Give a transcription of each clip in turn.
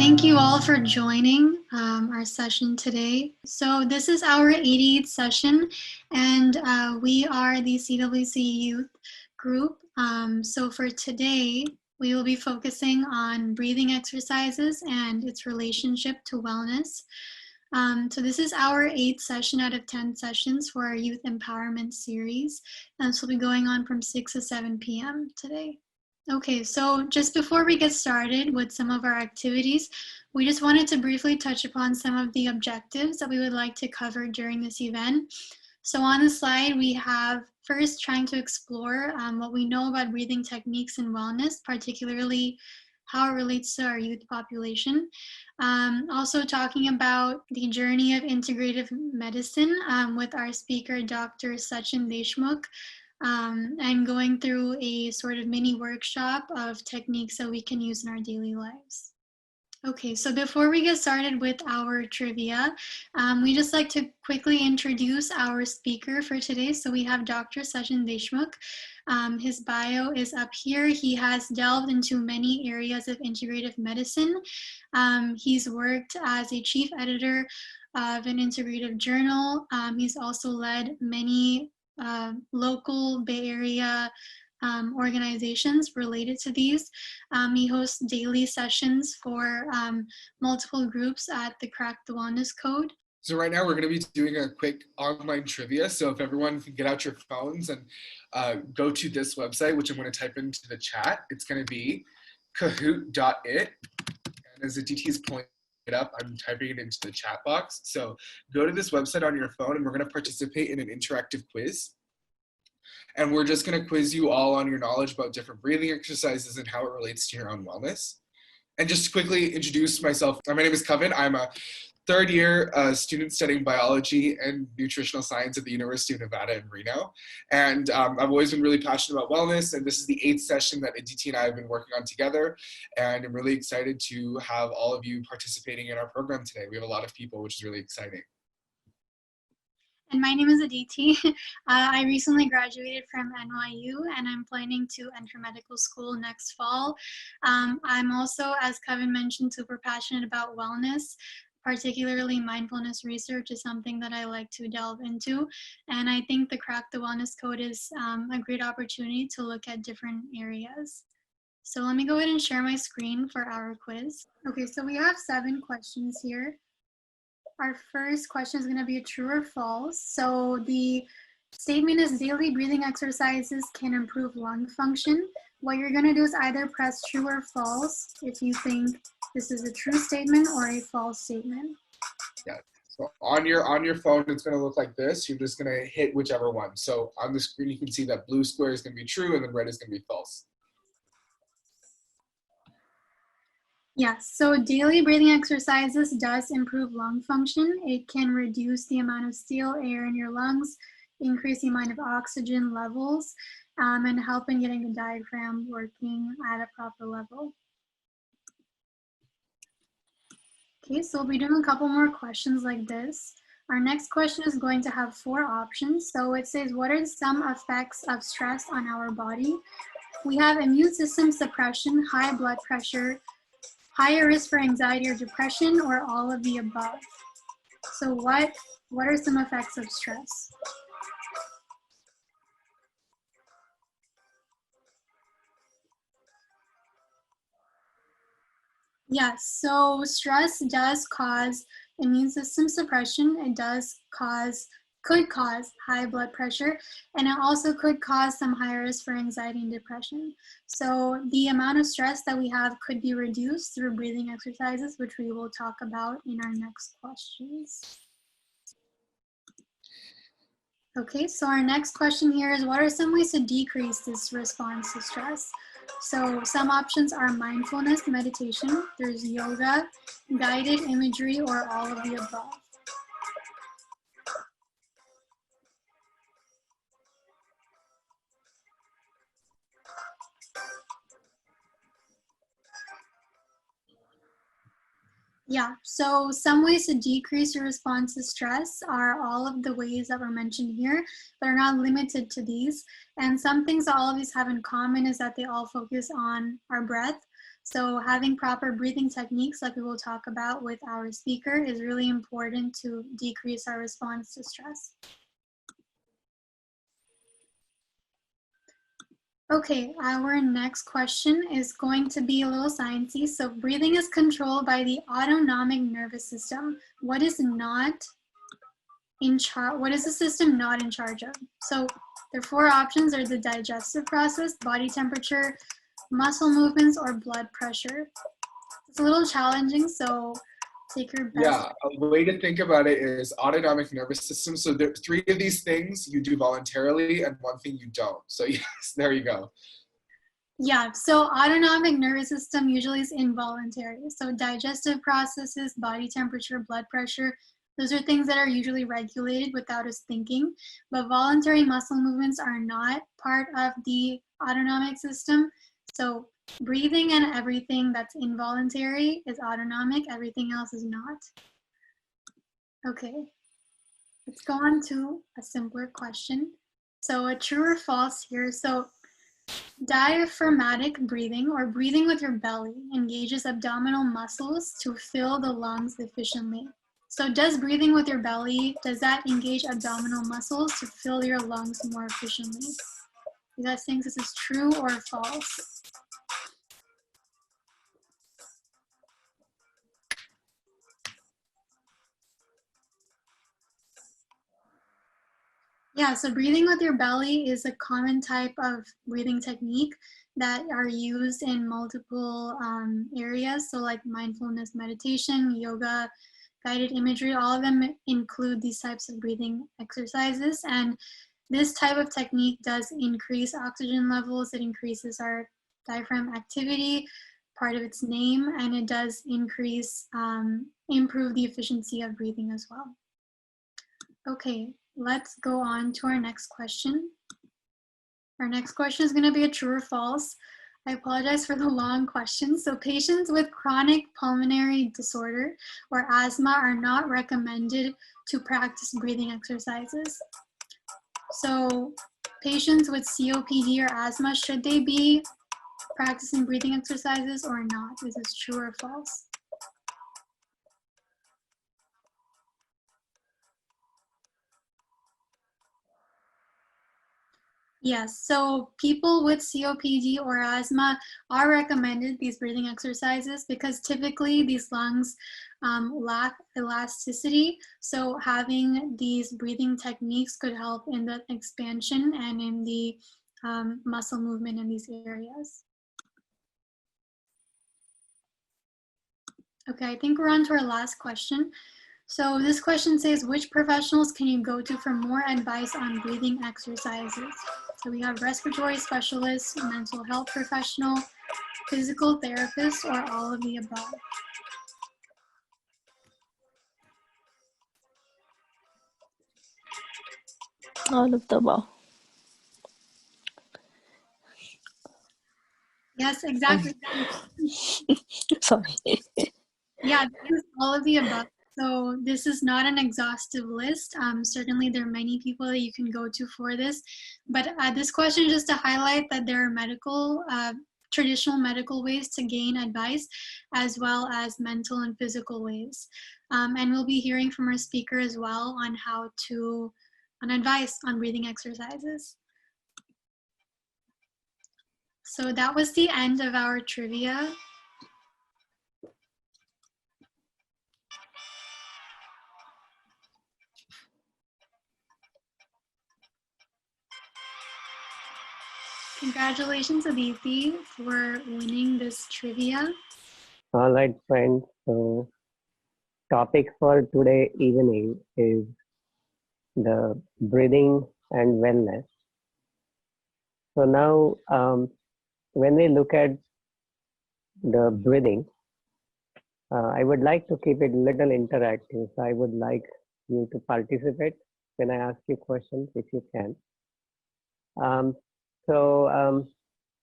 Thank you all for joining our session today. So this is our 88th session, and we are the CWC Youth Group. So for today, we will be focusing on breathing exercises and its relationship to wellness. So this is our 8th session out of 10 sessions for our Youth Empowerment Series. And this will be going on from 6 to 7 p.m. today. Okay, so just before we get started with some of our activities, we just wanted to briefly touch upon some of the objectives that we would like to cover during this event. So on the slide, we have first trying to explore what we know about breathing techniques and wellness, particularly how it relates to our youth population. Also talking about the journey of integrative medicine with our speaker, Dr. Sachin Deshmukh. And going through a sort of mini workshop of techniques that we can use in our daily lives. Okay, so before we get started with our trivia, we just like to quickly introduce our speaker for today. So we have Dr. Sachin Deshmukh. His bio is up here. He has delved into many areas of integrative medicine. He's worked as a chief editor of an integrative journal. He's also led many local Bay Area organizations related to these. He hosts daily sessions for multiple groups at the Crack the Wellness Code. So right now we're going to be doing a quick online trivia. So if everyone can get out your phones and go to this website, which I'm going to type into the chat, it's going to be kahoot.it. And as Aditi is pulling it up, I'm typing it into the chat box. So go to this website on your phone and we're going to participate in an interactive quiz. And we're just going to quiz you all on your knowledge about different breathing exercises and how it relates to your own wellness. And just to quickly introduce myself, my name is Kevin. I'm a third-year student studying biology and nutritional science at the University of Nevada in Reno. And I've always been really passionate about wellness, and this is the 8th session that Aditi and I have been working on together. And I'm really excited to have all of you participating in our program today. We have a lot of people, which is really exciting. And my name is Aditi. I recently graduated from NYU and I'm planning to enter medical school next fall. I'm also, as Kevin mentioned, super passionate about wellness. Particularly mindfulness research is something that I like to delve into. And I think the Crack the Wellness Code is a great opportunity to look at different areas. So let me go ahead and share my screen for our quiz. Okay, so we have 7 questions here. Our first question is going to be a true or false. So the statement is daily breathing exercises can improve lung function. What you're going to do is either press true or false if you think this is a true statement or a false statement. Yeah. So on your phone, it's going to look like this. You're just going to hit whichever one. So on the screen, you can see that blue square is going to be true and then red is going to be false. Yes, so daily breathing exercises does improve lung function. It can reduce the amount of stale air in your lungs, increase the amount of oxygen levels, and help in getting the diaphragm working at a proper level. Okay, so we'll be doing a couple more questions like this. Our next question is going to have 4 options. So it says, what are some effects of stress on our body? We have immune system suppression, high blood pressure, higher risk for anxiety or depression, or all of the above. So what are some effects of stress? Yes, so stress does cause immune system suppression. It could cause high blood pressure, and it also could cause some higher risk for anxiety and depression. So the amount of stress that we have could be reduced through breathing exercises, which we will talk about in our next questions. Okay, so our next question here is, what are some ways to decrease this response to stress? So some options are mindfulness, meditation, there's yoga, guided imagery, or all of the above. Yeah, so some ways to decrease your response to stress are all of the ways that were mentioned here, but are not limited to these. And some things that all of these have in common is that they all focus on our breath. So having proper breathing techniques, like we will talk about with our speaker, is really important to decrease our response to stress. Okay, our next question is going to be a little sciencey. So breathing is controlled by the autonomic nervous system. What is not in charge? What is the system not in charge of? So their four options are the digestive process, body temperature, muscle movements, or blood pressure. It's a little challenging, so take your best. Yeah, a way to think about it is autonomic nervous system. So there, three of these things you do voluntarily and one thing you don't. So yes, there you go. Yeah, so autonomic nervous system usually is involuntary. So digestive processes, body temperature, blood pressure, those are things that are usually regulated without us thinking. But voluntary muscle movements are not part of the autonomic system. So breathing and everything that's involuntary is autonomic, everything else is not. Okay, let's go on to a simpler question. So a true or false here. So diaphragmatic breathing, or breathing with your belly, engages abdominal muscles to fill the lungs efficiently. So does breathing with your belly, does that engage abdominal muscles to fill your lungs more efficiently? You guys think this is true or false? Yeah, so breathing with your belly is a common type of breathing technique that are used in multiple areas. So like mindfulness meditation, yoga, guided imagery, all of them include these types of breathing exercises. And this type of technique does increase oxygen levels. It increases our diaphragm activity, part of its name, and it does improve the efficiency of breathing as well. Okay, let's go on to our next question. Our next question is going to be a true or false. I apologize for the long question. So patients with chronic pulmonary disorder or asthma are not recommended to practice breathing exercises. So patients with COPD or asthma, should they be practicing breathing exercises or not? Is this true or false? Yes, so people with COPD or asthma are recommended these breathing exercises because typically these lungs lack elasticity. So having these breathing techniques could help in the expansion and in the muscle movement in these areas. Okay, I think we're on to our last question. So this question says, which professionals can you go to for more advice on breathing exercises? So we have respiratory specialists, mental health professional, physical therapist, or all of the above. All of the above. Yes, exactly. Sorry. Yeah, this is all of the above. So this is not an exhaustive list. Certainly there are many people that you can go to for this, but this question is just to highlight that there are traditional medical ways to gain advice, as well as mental and physical ways. And we'll be hearing from our speaker as well on on advice on breathing exercises. So that was the end of our trivia. Congratulations, Aditi, for winning this trivia. All right, friends. So, topic for today evening is the breathing and wellness. So now, when we look at the breathing, I would like to keep it a little interactive. So I would like you to participate when I ask you questions, if you can.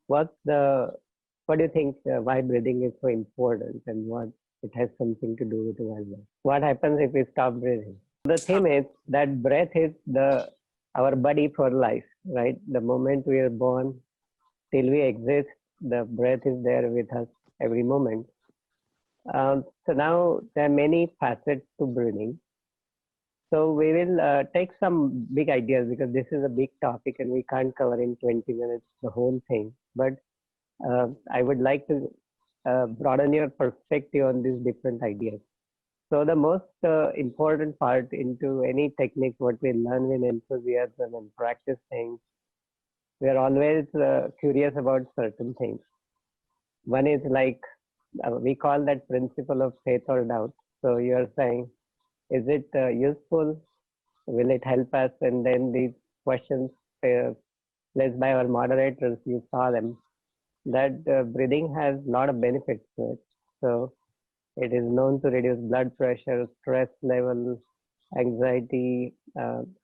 What do you think? Why breathing is so important, and what It has something to do with wellness. What happens if we stop breathing? The theme is that breath is our body for life, right? The moment we are born till we exist, the breath is there with us every moment. So now there are many facets to breathing. So we will take some big ideas because this is a big topic and we can't cover in 20 minutes the whole thing. But I would like to broaden your perspective on these different ideas. So the most important part into any technique, what we learn with enthusiasm and practice things, we are always curious about certain things. One is like, we call that principle of faith or doubt. So you are saying, is it useful? Will it help us? And then these questions placed by our moderators, you saw them, that breathing has a lot of benefits to it. So it is known to reduce blood pressure, stress level, anxiety,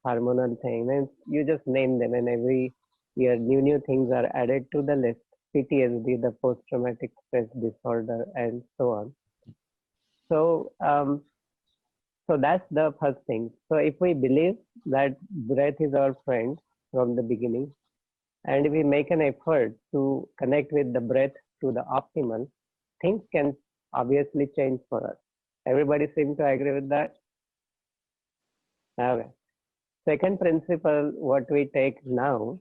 hormonal things. And you just name them, and every year new things are added to the list. PTSD, the post-traumatic stress disorder, and so on. So, so that's the first thing. So if we believe that breath is our friend from the beginning, and if we make an effort to connect with the breath to the optimal, things can obviously change for us. Everybody seem to agree with that? Okay. Second principle, what we take now,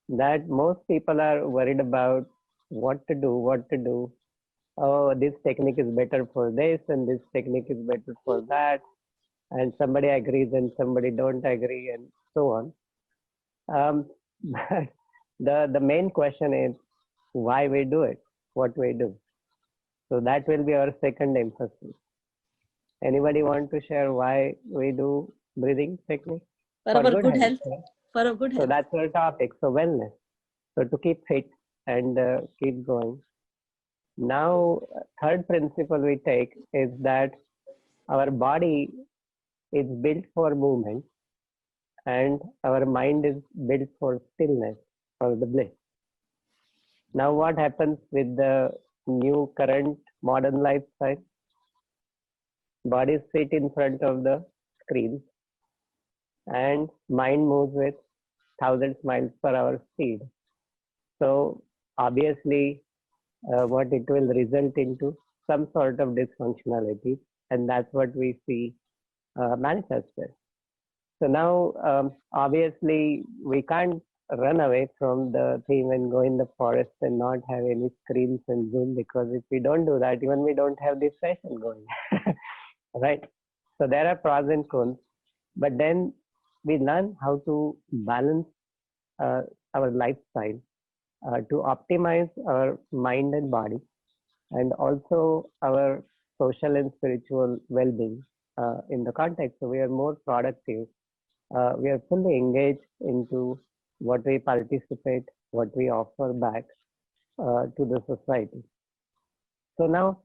that most people are worried about what to do. Oh, this technique is better for this and this technique is better for that. And somebody agrees and somebody don't agree and so on. But the main question is why we do it, what we do. So that will be our second emphasis. Anybody want to share why we do breathing technique? For our good health. Right? For our good So health. that's our topic. So wellness. So to keep fit and keep going. Now, third principle we take is that our body is built for movement and our mind is built for stillness or the bliss. Now, what happens with the new current modern lifestyle? Bodies sit in front of the screen and mind moves with 1,000 miles per hour speed. So obviously, what it will result into some sort of dysfunctionality, and that's what we see manifested. So now, obviously, we can't run away from the theme and go in the forest and not have any screens and Zoom, because if we don't do that, even we don't have this session going, right? So there are pros and cons, but then we learn how to balance our lifestyle to optimize our mind and body, and also our social and spiritual well-being in the context. So we are more productive. We are fully engaged into what we participate, what we offer back to the society. So now,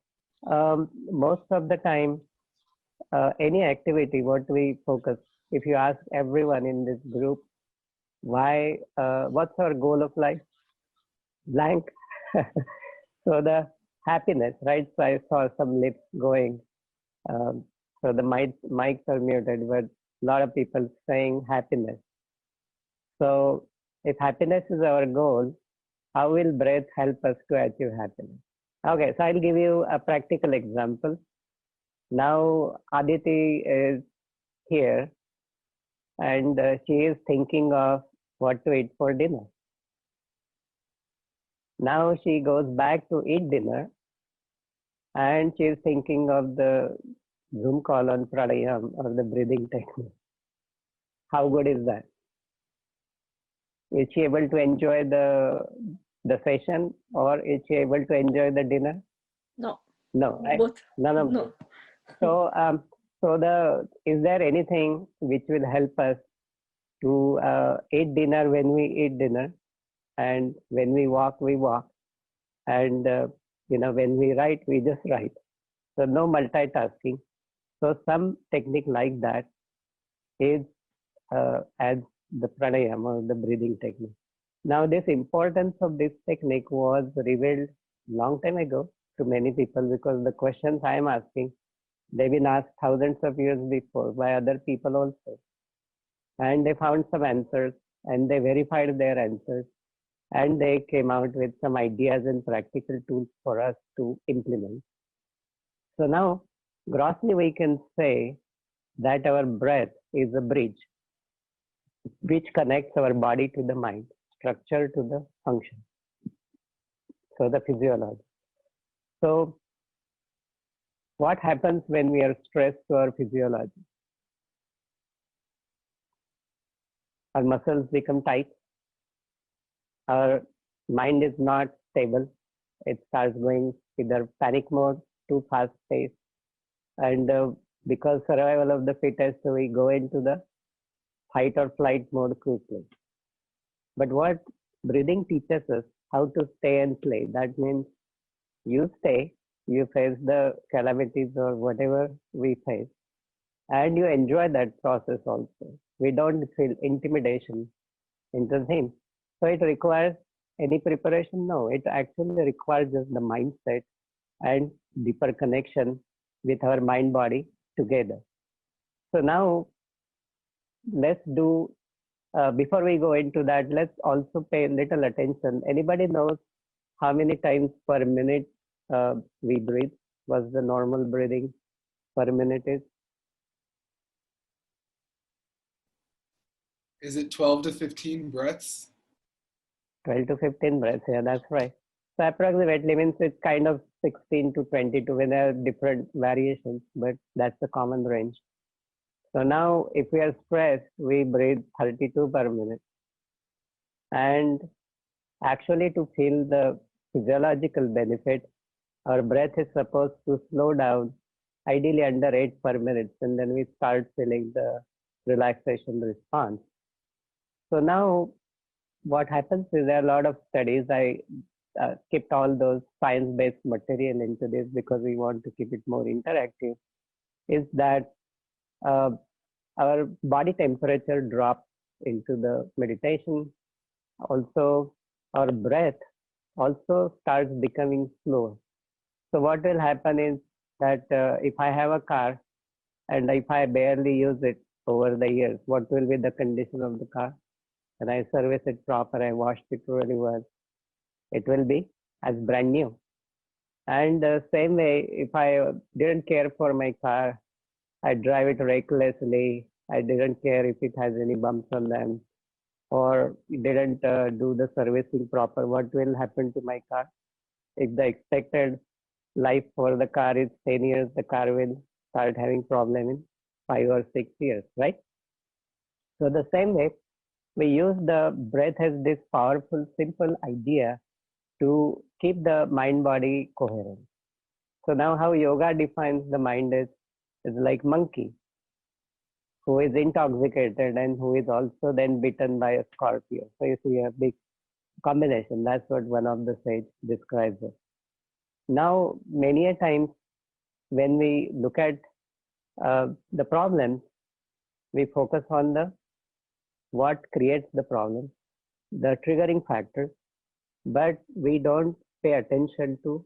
most of the time, any activity, what we focus, if you ask everyone in this group, why, what's our goal of life? Blank. So the happiness, right? So I saw some lips going. So the mics are muted, but a lot of people saying happiness. So if happiness is our goal, how will breath help us to achieve happiness? Okay, so I'll give you a practical example. Now Aditi is here and she is thinking of what to eat for dinner. Now she goes back to eat dinner and she is thinking of the Zoom call on pranayam or the breathing technique. How good is that? Is she able to enjoy the session, or is she able to enjoy the dinner? No. No, right? Both. None of No. them. So is there anything which will help us to eat dinner when we eat dinner, and when we walk, and when we write, we just write. So no multitasking. So some technique like that is as the pranayama or the breathing technique. Now this importance of this technique was revealed long time ago to many people because the questions I am asking, they've been asked thousands of years before by other people also. And they found some answers and they verified their answers and they came out with some ideas and practical tools for us to implement. So now, grossly, we can say that our breath is a bridge which connects our body to the mind, structure to the function. So the physiology. So what happens when we are stressed to our physiology? Our muscles become tight. Our mind is not stable. It starts going either panic mode, too fast pace. And because survival of the fittest, so we go into the fight or flight mode quickly. But what breathing teaches us how to stay and play. That means you stay, you face the calamities or whatever we face, and you enjoy that process also. We don't feel intimidation into the thing. So it requires any preparation? No, it actually requires just the mindset and deeper connection with our mind body together. So now let's do, before we go into that, let's also pay little attention. Anybody knows how many times per minute we breathe? What's the normal breathing per minute is? Is it 12 to 15 breaths? 12 to 15 breaths, yeah, that's right. So approximately means it's kind of 16 to 22 when there are different variations, but that's the common range. So now if we are stressed, we breathe 32 per minute. And actually to feel the physiological benefit, our breath is supposed to slow down, ideally under 8 per minute, and then we start feeling the relaxation response. So now what happens is there are a lot of studies. I kept all those science-based material into this because we want to keep it more interactive, is that our body temperature drops into the meditation. Also, our breath also starts becoming slower. So what will happen is that if I have a car and if I barely use it over the years, what will be the condition of the car? And I service it proper, I washed it really well, it will be as brand new. And the same way, if I didn't care for my car, I drive it recklessly, I didn't care if it has any bumps on them, or didn't do the servicing proper, what will happen to my car? If the expected life for the car is 10 years, the car will start having problem in 5 or 6 years, right? So the same way, we use the breath as this powerful, simple idea to keep the mind-body coherent. So now how yoga defines the mind is like monkey who is intoxicated and who is also then bitten by a scorpion. So you see a big combination. That's what one of the sage describes it. Now, many a times when we look at the problems, we focus on the what creates the problem, the triggering factors, but we don't pay attention to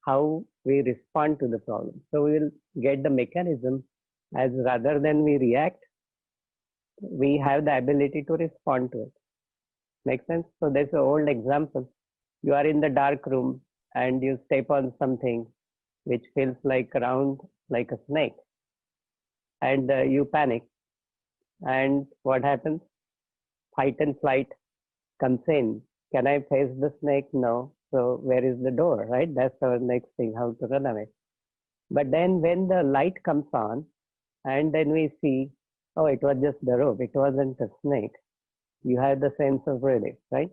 how we respond to the problem. So we will get the mechanism as rather than we react, we have the ability to respond to it. Make sense? So there's an old example. You are in the dark room and you step on something which feels like round like a snake, and you panic. And what happens? Fight and flight comes in. Can I face the snake? No. So where is the door, right? That's our next thing, how to run away. But then when the light comes on, and then we see, oh, it was just the rope, it wasn't a snake. You have the sense of relief, right?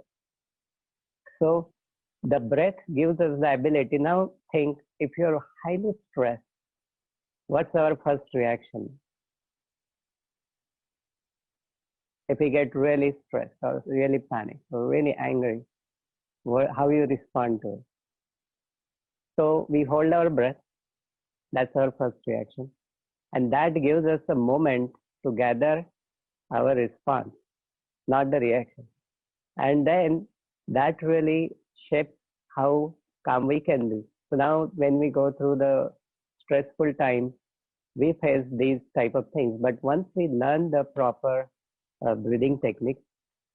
So the breath gives us the ability. Now think, if you're highly stressed, what's our first reaction? If we get really stressed or really panicked or really angry, how you respond to it? So we hold our breath. That's our first reaction. And that gives us a moment to gather our response, not the reaction. And then that really shapes how calm we can be. So now when we go through the stressful times, we face these type of things. But once we learn the proper breathing techniques,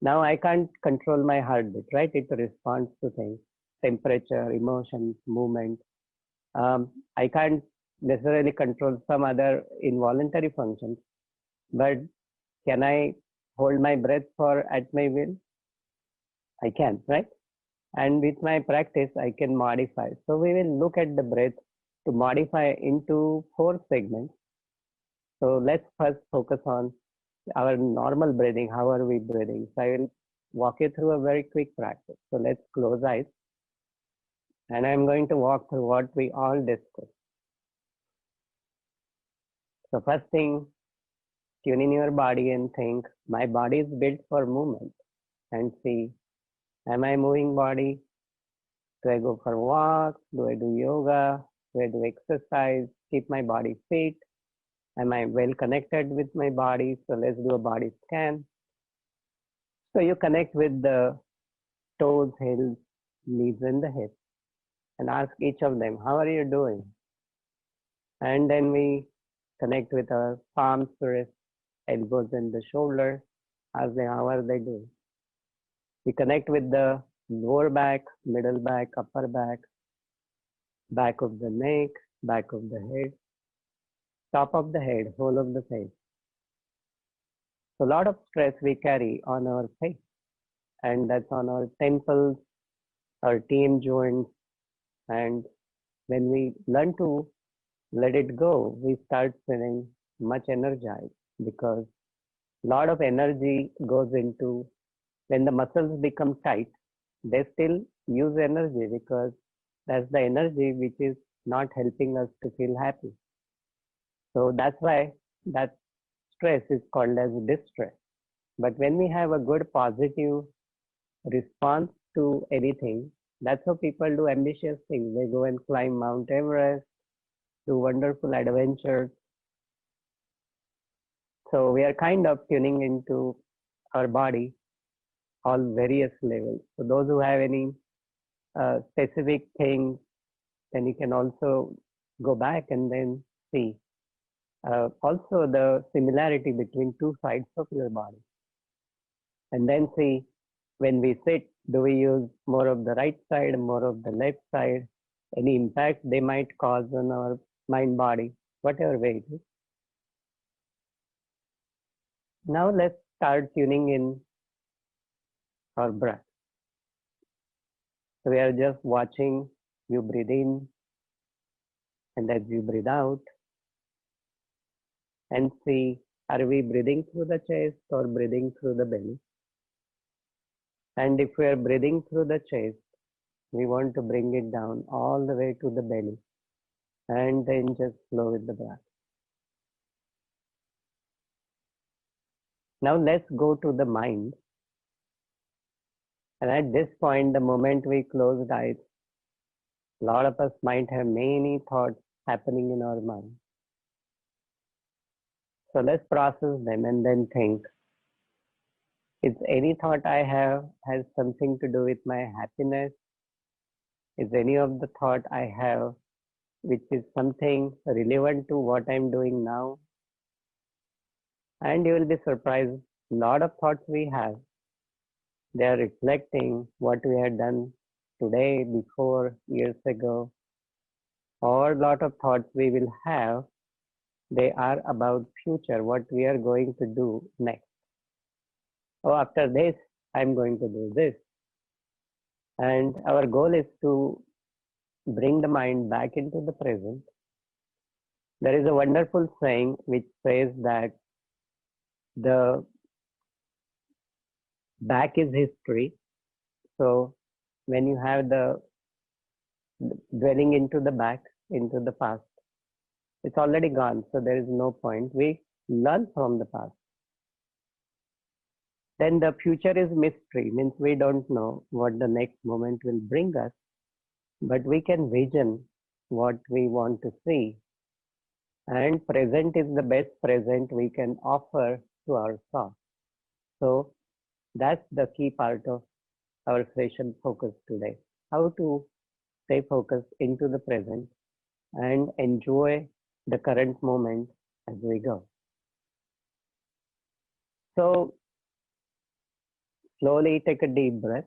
now I can't control my heartbeat, right? It responds to things, temperature, emotions, movement. I can't necessarily control some other involuntary functions, but can I hold my breath for at my will? I can, right? And with my practice, I can modify. So we will look at the breath to modify into 4 segments. So let's first focus on our normal breathing. How are we breathing? So I will walk you through a very quick practice. So let's close eyes. And I'm going to walk through what we all discussed. So first thing, tune in your body and think, my body is built for movement. And see, am I moving body? Do I go for walks? Do I do yoga? Do I do exercise? Keep my body fit? Am I well connected with my body? So let's do a body scan. So you connect with the toes, heels, knees, and the hips and ask each of them, how are you doing? And then we connect with our palms, wrists, elbows, and the shoulder. Ask them, how are they doing? We connect with the lower back, middle back, upper back of the neck, back of the head, top of the head, whole of the face. So a lot of stress we carry on our face, and that's on our temples, our TM joints. And when we learn to let it go, we start feeling much energized, because a lot of energy goes into when the muscles become tight, they still use energy, because that's the energy which is not helping us to feel happy. So that's why that stress is called as distress. But when we have a good positive response to anything, that's how people do ambitious things. They go and climb Mount Everest, do wonderful adventures. So we are kind of tuning into our body all various levels. So those who have any specific things, then you can also go back and then see. Also the similarity between 2 sides of your body. And then see, when we sit, do we use more of the right side, more of the left side, any impact they might cause on our mind body, whatever way it is. Now let's start tuning in our breath. So we are just watching you breathe in, and as you breathe out, and see, are we breathing through the chest or breathing through the belly? And if we are breathing through the chest, we want to bring it down all the way to the belly, and then just flow with the breath. Now let's go to the mind. And at this point, the moment we close eyes, a lot of us might have many thoughts happening in our mind. So let's process them and then think, is any thought I have has something to do with my happiness? Is any of the thought I have which is something relevant to what I'm doing now? And you will be surprised, a lot of thoughts we have, they are reflecting what we had done today, before, years ago, or a lot of thoughts we will have, they are about future, what we are going to do next. Oh, after this, I'm going to do this. And our goal is to bring the mind back into the present. There is a wonderful saying which says that the back is history. So when you have the dwelling into the back, into the past, it's already gone. So there is no point. We learn from the past. Then the future is mystery, means we don't know what the next moment will bring us, but we can vision what we want to see. And present is the best present we can offer to ourselves. So that's the key part of our session focus today. How to stay focused into the present and enjoy the current moment as we go. So slowly take a deep breath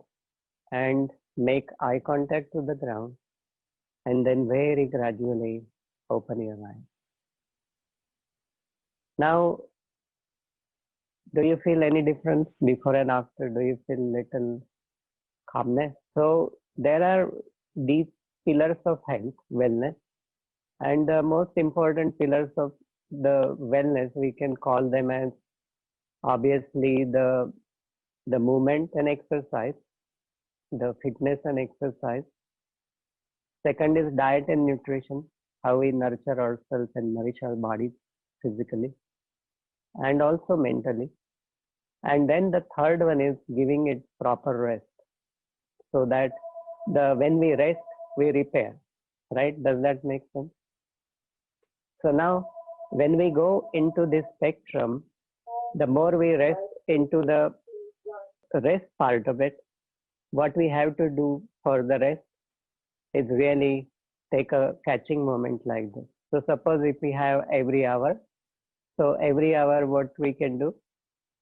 and make eye contact to the ground, and then very gradually open your eyes. Now, do you feel any difference before and after? Do you feel little calmness? So there are these pillars of health, wellness, and the most important pillars of the wellness, we can call them as obviously the movement and exercise, the fitness and exercise. Second is diet and nutrition, how we nurture ourselves and nourish our bodies physically and also mentally. And then the third one is giving it proper rest, so that when we rest, we repair, right? Does that make sense? So now, when we go into this spectrum, the more we rest into the rest part of it, what we have to do for the rest is really take a catching moment like this. So suppose if we have every hour, so every hour what we can do,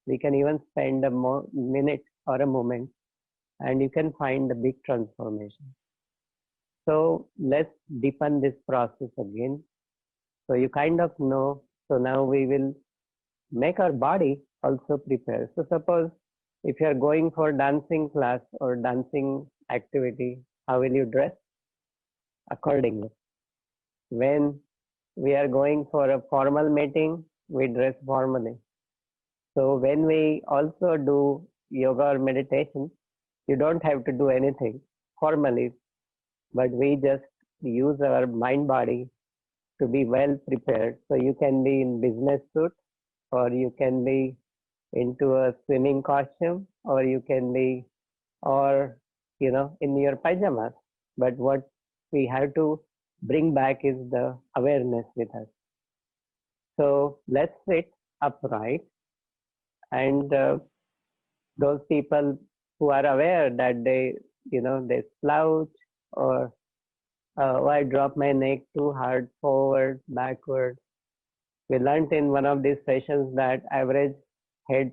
we can even spend a minute or a moment, and you can find a big transformation. So let's deepen this process again. So you kind of know, so now we will make our body also prepare. So suppose if you are going for dancing class or dancing activity, how will you dress? Accordingly. When we are going for a formal meeting, we dress formally. So when we also do yoga or meditation, you don't have to do anything formally, but we just use our mind body to be well prepared. So you can be in business suit, or you can be into a swimming costume, or you can be, or in your pajamas. But what we have to bring back is the awareness with us. So let's sit upright, and those people who are aware that they slouch, or I drop my neck too hard forward, backward. We learned in one of these sessions that average head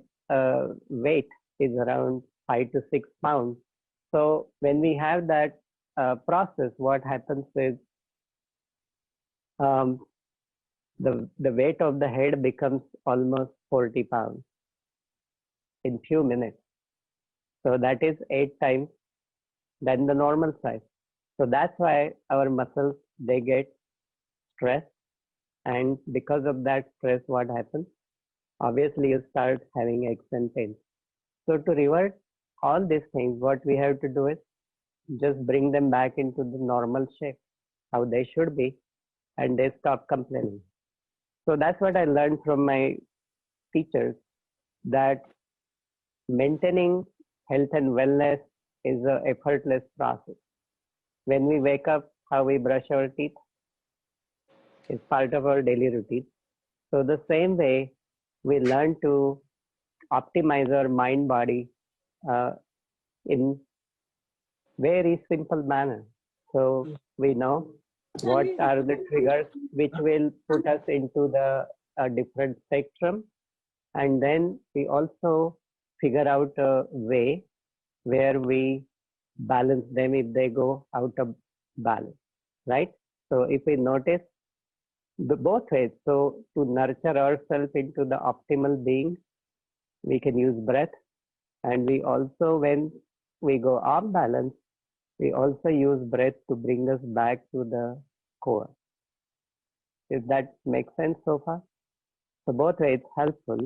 weight is around 5 to 6 pounds. So when we have that process, what happens is the weight of the head becomes almost 40 pounds in few minutes. So that is 8 times than the normal size. So that's why our muscles, they get stressed, and because of that stress, what happens? Obviously, you start having aches and pains. So to revert all these things, what we have to do is just bring them back into the normal shape, how they should be, and they stop complaining. So that's what I learned from my teachers, that maintaining health and wellness is an effortless process. When we wake up, how we brush our teeth is part of our daily routine. So the same way, we learn to optimize our mind body in very simple manner. So we know what are the triggers which will put us into the different spectrum, and then we also figure out a way where we balance them if they go out of balance, right? So if we notice the both ways, so to nurture ourselves into the optimal being, we can use breath, and we also, when we go off balance, we also use breath to bring us back to the core. Does that make sense so far? So both ways helpful.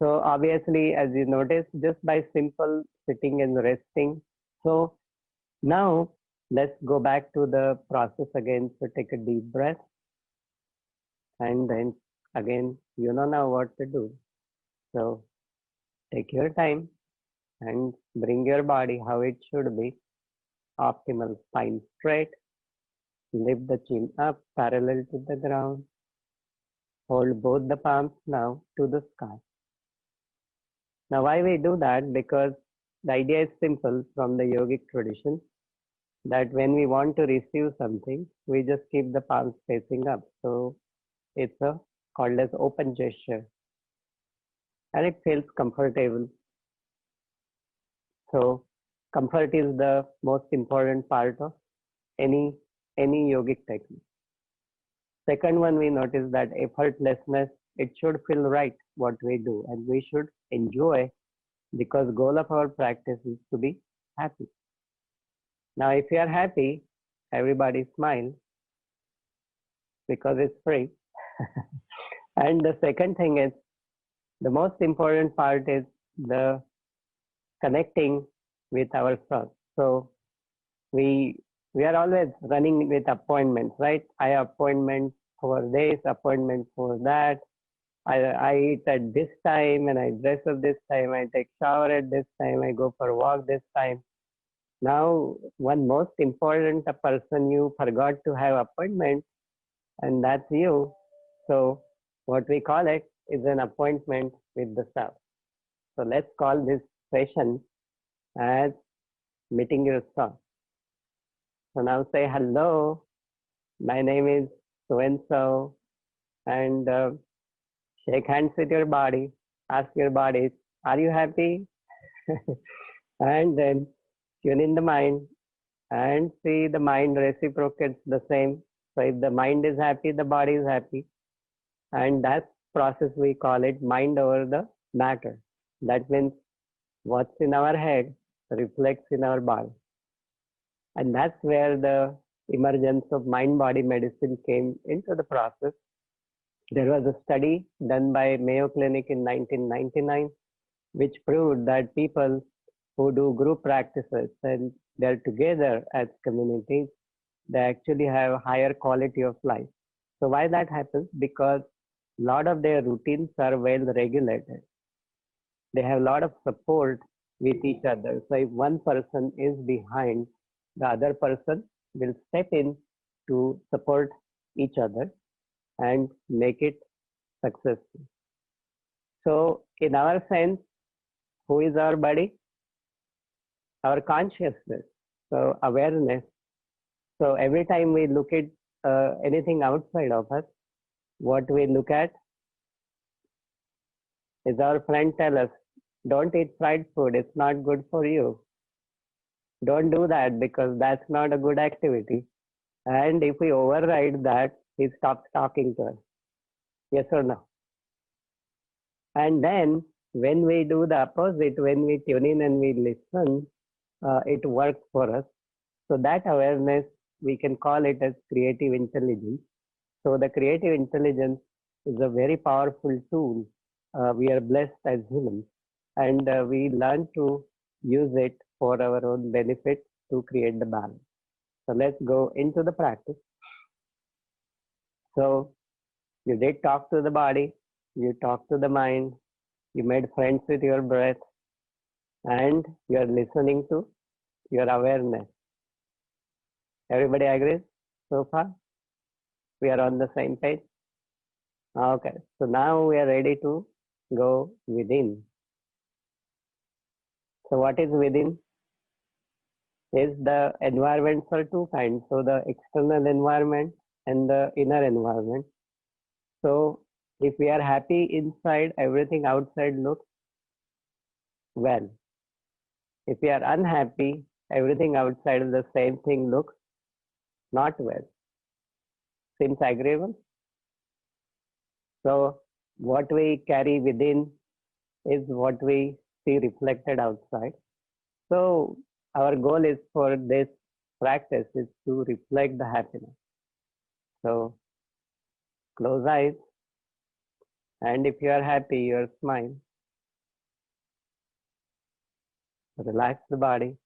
So obviously, as you notice, just by simple sitting and resting. So now let's go back to the process again. So take a deep breath, and then again, you know now what to do. So take your time and bring your body how it should be. Optimal spine straight. Lift the chin up parallel to the ground. Hold both the palms now to the sky. Now why we do that? Because the idea is simple from the yogic tradition, that when we want to receive something, we just keep the palms facing up. So it's called as open gesture, and it feels comfortable. So comfort is the most important part of any yogic technique. Second one, we notice that effortlessness, it should feel right what we do, and we should enjoy, because goal of our practice is to be happy. Now, if you are happy, everybody smile because it's free. And the second thing is, the most important part is the connecting with ourselves. So we are always running with appointments, right? I have appointment for this, appointment for that. I eat at this time and I dress up this time. I take shower at this time. I go for a walk this time. Now, one most important person you forgot to have appointment, and that's you. So what we call it is an appointment with the self. So let's call this session as meeting yourself. So now say hello. My name is so and so, and shake hands with your body. Ask your body, are you happy? And then tune in the mind and see the mind reciprocates the same. So if the mind is happy, the body is happy. And that process we call it mind over the matter. That means what's in our head reflects in our body. And that's where the emergence of mind-body medicine came into the process. There was a study done by Mayo Clinic in 1999, which proved that people who do group practices and they're together as communities, they actually have higher quality of life. So why that happens? Because a lot of their routines are well regulated. They have a lot of support with each other. So if one person is behind, the other person will step in to support each other and make it successful. So in our sense, who is our body? Our consciousness. So awareness. So every time we look at anything outside of us, what we look at is our friend tell us, don't eat fried food, it's not good for you. Don't do that because that's not a good activity. And if we override that, he stops talking to us. Yes or no? And then when we do the opposite, when we tune in and we listen, it works for us. So that awareness, we can call it as creative intelligence. So the creative intelligence is a very powerful tool. We are blessed as humans, and we learn to use it for our own benefit to create the balance. So let's go into the practice. So you did talk to the body, you talked to the mind, you made friends with your breath, and you are listening to your awareness. Everybody agrees so far? We are on the same page? Okay, so now we are ready to go within. So what is within? Is the environments are two kinds. So the external environment and the inner environment. So if we are happy inside, everything outside looks well. If we are unhappy, everything outside of the same thing looks not well. Seems agreeable? So what we carry within is what we see reflected outside. So our goal is for this practice is to reflect the happiness. So close eyes, and if you are happy, you smile. Relax the body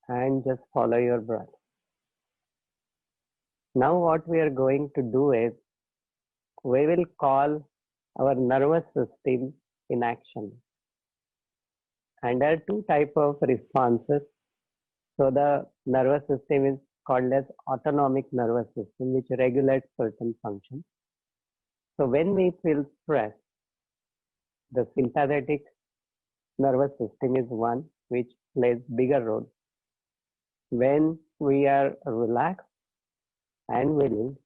and just follow your breath. Now what we are going to do is we will call our nervous system in action. And there are two types of responses. So the nervous system is called as autonomic nervous system, which regulates certain functions. So when we feel stress, the sympathetic nervous system is one, which plays bigger role. When we are relaxed and willing,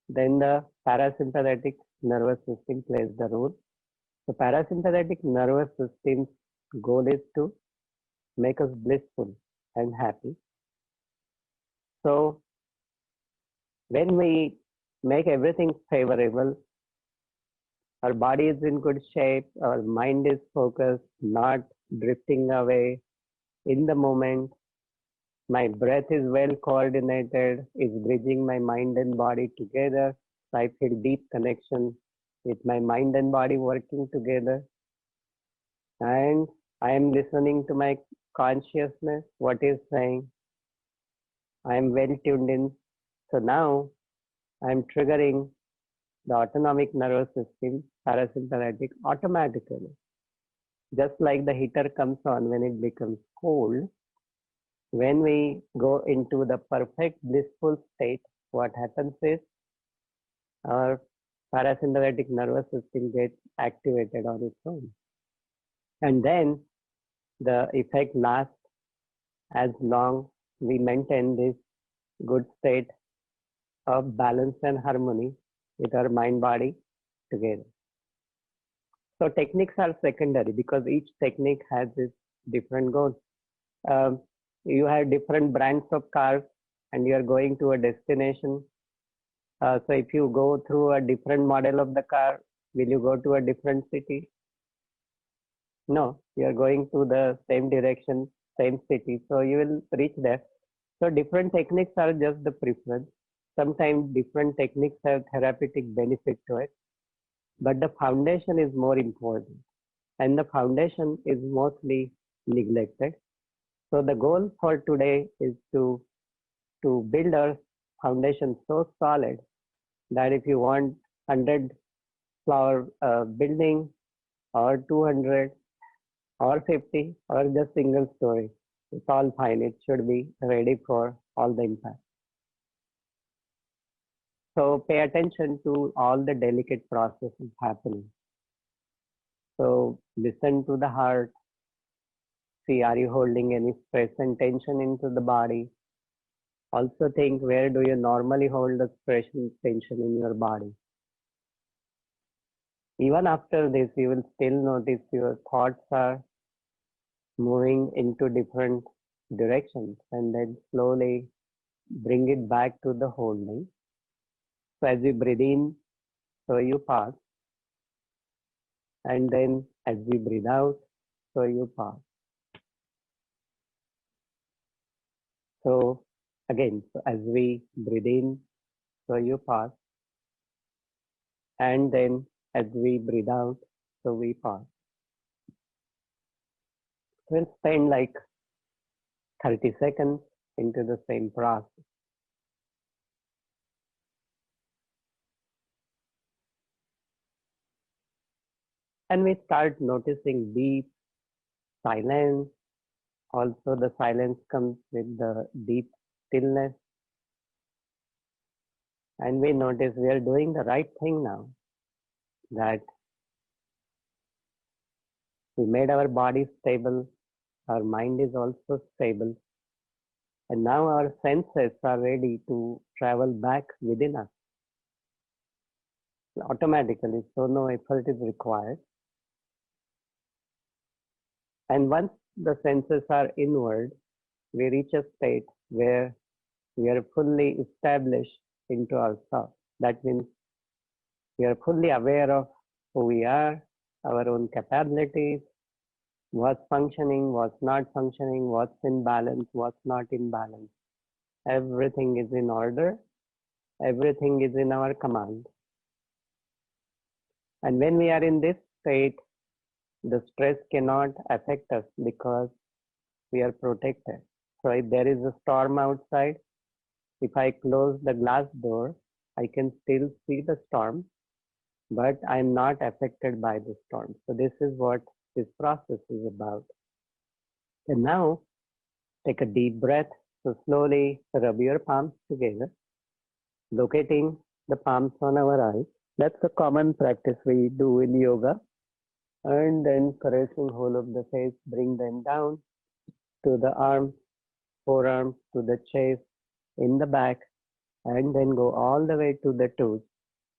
then the parasympathetic nervous system plays the role. The parasympathetic nervous system's goal is to make us blissful and happy. So when we make everything favorable, our body is in good shape, our mind is focused, not drifting away in the moment. My breath is well coordinated, is bridging my mind and body together. So I feel deep connection with my mind and body working together. And I am listening to my consciousness, what is saying. I am well tuned in. So now I am triggering the autonomic nervous system, parasympathetic, automatically. Just like the heater comes on when it becomes cold, when we go into the perfect blissful state, what happens is our parasympathetic nervous system gets activated on its own. And then the effect lasts as long we maintain this good state of balance and harmony with our mind body together. So techniques are secondary because each technique has its different goal. You have different brands of cars and you are going to a destination. So if you go through a different model of the car, will you go to a different city? No, you are going to the same direction, same city. So you will reach there. So different techniques are just the preference. Sometimes different techniques have therapeutic benefit to it, but the foundation is more important. And the foundation is mostly neglected. So the goal for today is to build our foundation so solid that if you want 100 floor building or 200 or 50 or just single story, it's all fine. It should be ready for all the impact. So pay attention to all the delicate processes happening. So listen to the heart. See, are you holding any stress and tension into the body? Also think, where do you normally hold the stress and tension in your body? Even after this, you will still notice your thoughts are moving into different directions, and then slowly bring it back to the holding. So as you breathe in, so you pause. And then as we breathe out, so you pause. So again, so as we breathe in, so you pause. And then as we breathe out, so we pause. We'll spend like 30 seconds into the same process. And we start noticing deep silence. Also, the silence comes with the deep stillness. And we notice we are doing the right thing now, that we made our body stable, our mind is also stable, and now our senses are ready to travel back within us automatically, so no effort is required. And once the senses are inward, we reach a state where we are fully established into ourselves. That means we are fully aware of who we are, our own capabilities, what's functioning, what's not functioning, what's in balance, what's not in balance. Everything is in order. Everything is in our command. And when we are in this state, the stress cannot affect us because we are protected. So if there is a storm outside, if I close the glass door, I can still see the storm, but I'm not affected by the storm. So this is what this process is about. And now take a deep breath. So slowly rub your palms together, locating the palms on our eyes. That's a common practice we do in yoga. And then caressing whole of the face, bring them down. to the arms, forearms to the chest, in the back, and then go all the way to the toes.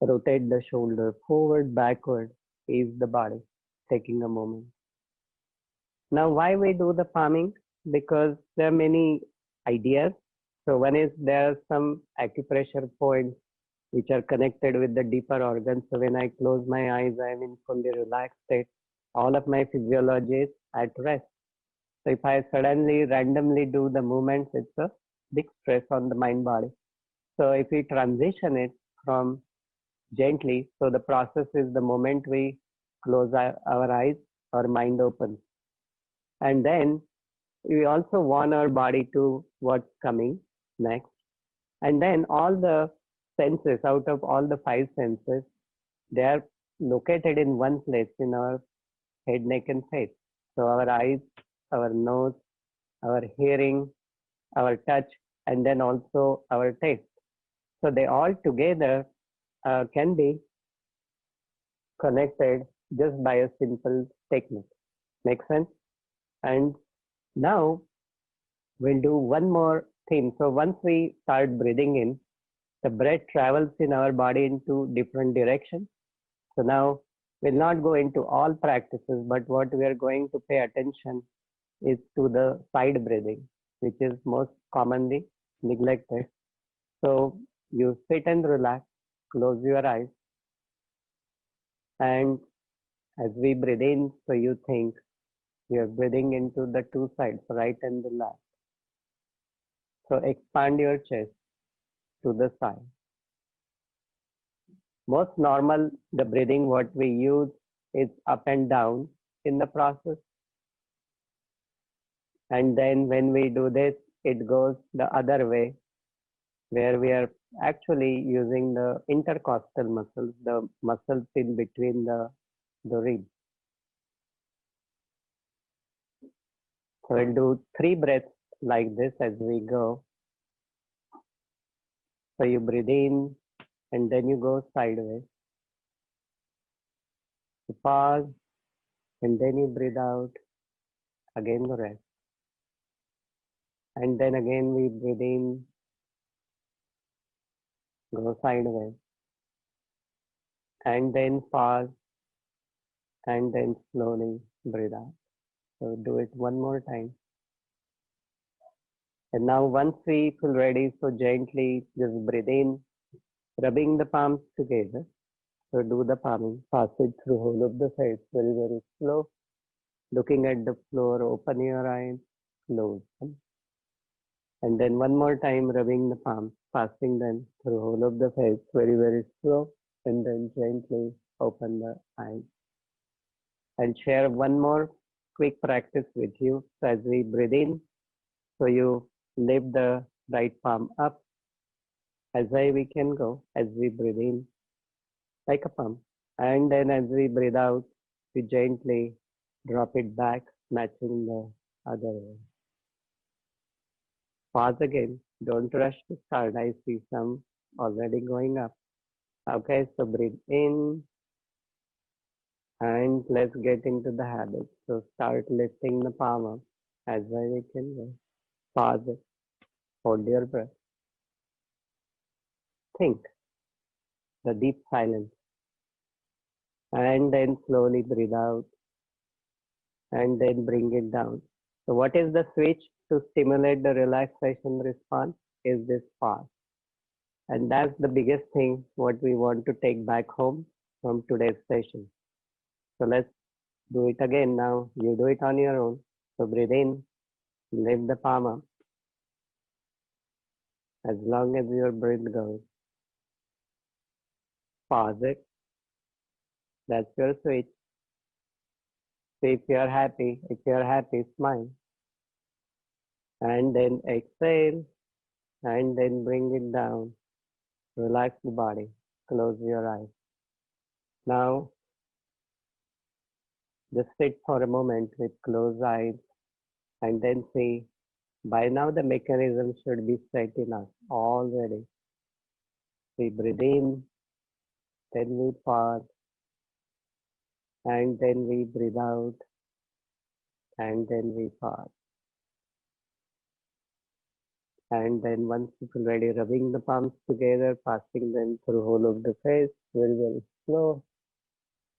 Rotate the shoulder forward, backward, ease the body, taking a moment. Now, why we do the palming? Because there are many ideas. So one is there are some acupressure points which are connected with the deeper organs. So when I close my eyes, I am in fully relaxed state. All of my physiology is at rest. So if I suddenly randomly do the movements, it's a big stress on the mind body. So if we transition it from gently, so the process is the moment we close our eyes, our mind opens. And then we also warn our body to what's coming next. And then all the senses, out of all the five senses, they are located in one place in our head, neck, and face. So our eyes, our nose, our hearing, our touch, and then also our taste. So they all together can be connected just by a simple technique. Make sense? And now we'll do one more thing. So once we start breathing in, the breath travels in our body into different directions. So now we'll not go into all practices, but what we are going to pay attention is to the side breathing, which is most commonly neglected. So you sit and relax, close your eyes, and as we breathe in, so you think you're breathing into the two sides, right and the left. So expand your chest to the side. Most normal, the breathing what we use is up and down in the process. And then when we do this, it goes the other way, where we are actually using the intercostal muscles, the muscles in between the ribs. So we'll do 3 breaths like this as we go. So you breathe in and then you go sideways. You pause and then you breathe out. Again the rest. And then again we breathe in, go sideways. And then pause and then slowly breathe out. So do it one more time. And now once we feel ready, so gently just breathe in, rubbing the palms together. So do the palming, pass it through whole of the face, very, very slow. Looking at the floor, open your eyes, close them. And then one more time, rubbing the palms, passing them through whole of the face, very, very slow. And then gently open the eyes. And share one more quick practice with you. So as we breathe in, so you lift the right palm up as high we can go as we breathe in, like a pump. And then as we breathe out, we gently drop it back, matching the other way. Pause again. Don't rush to start. I see some already going up. Okay, so breathe in. And let's get into the habit. So start lifting the palm up as high we can go. Pause it. Hold your breath. Think. The deep silence. And then slowly breathe out. And then bring it down. So what is the switch to stimulate the relaxation response? Is this pause. And that's the biggest thing what we want to take back home from today's session. So let's do it again now. You do it on your own. So breathe in, lift the palm up. As long as your breath goes. Pause it. That's your switch. So if you're happy, smile. And then exhale. And then bring it down. Relax the body. Close your eyes. Now, just sit for a moment with closed eyes and then see. By now, the mechanism should be set in us already. We breathe in, then we pause, and then we breathe out, and then we pause. And then once it's already rubbing the palms together, passing them through whole of the face, very, very slow.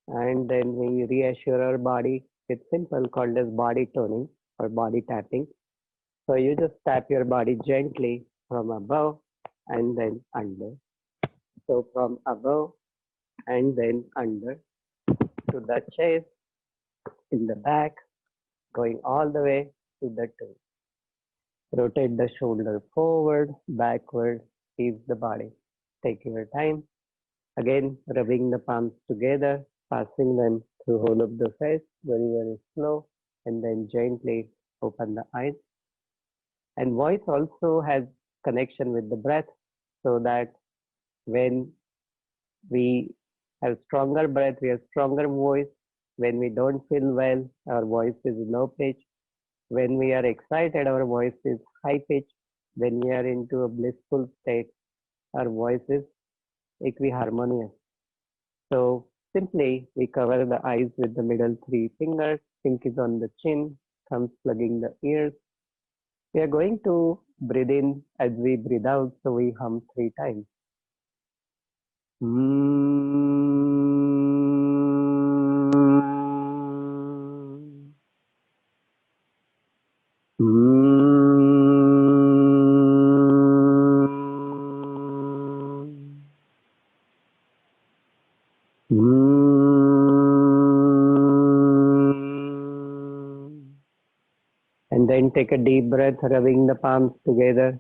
And then we reassure our body. It's simple, called as body toning or body tapping. So you just tap your body gently from above and then under. So from above and then under to the chest, in the back, going all the way to the toe. Rotate the shoulder forward, backward, ease the body. Take your time. Again, rubbing the palms together, passing them through whole of the face, very, very slow, and then gently open the eyes. And voice also has connection with the breath, so that when we have stronger breath, we have stronger voice. When we don't feel well, our voice is low pitch. When we are excited, our voice is high pitch. When we are into a blissful state, our voice is equiharmonious. So simply, we cover the eyes with the middle three fingers, pinkies on the chin, thumbs plugging the ears. We are going to breathe in as we breathe out, so we hum 3 times. And then take a deep breath, rubbing the palms together,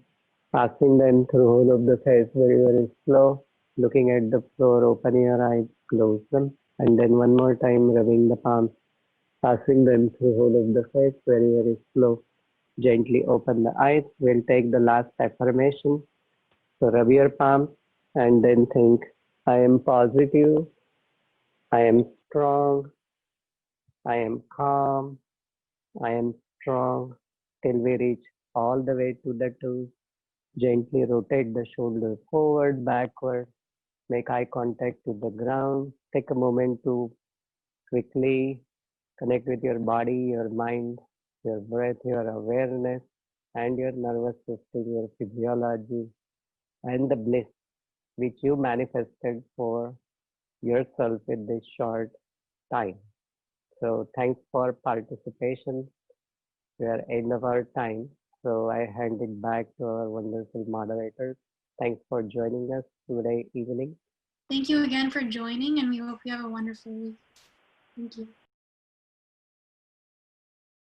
passing them through whole of the face, very, very slow. Looking at the floor, open your eyes, close them. And then one more time, rubbing the palms, passing them through whole of the face, very, very slow. Gently open the eyes. We'll take the last affirmation. So rub your palms and then think, I am positive, I am strong, I am calm, I am strong, till we reach all the way to the toes. Gently rotate the shoulder forward, backward, make eye contact to the ground. Take a moment to quickly connect with your body, your mind, your breath, your awareness, and your nervous system, your physiology, and the bliss which you manifested for yourself in this short time. So thanks for participation. We are end of our time. So I hand it back to our wonderful moderators. Thanks for joining us today evening. Thank you again for joining, and we hope you have a wonderful week. Thank you.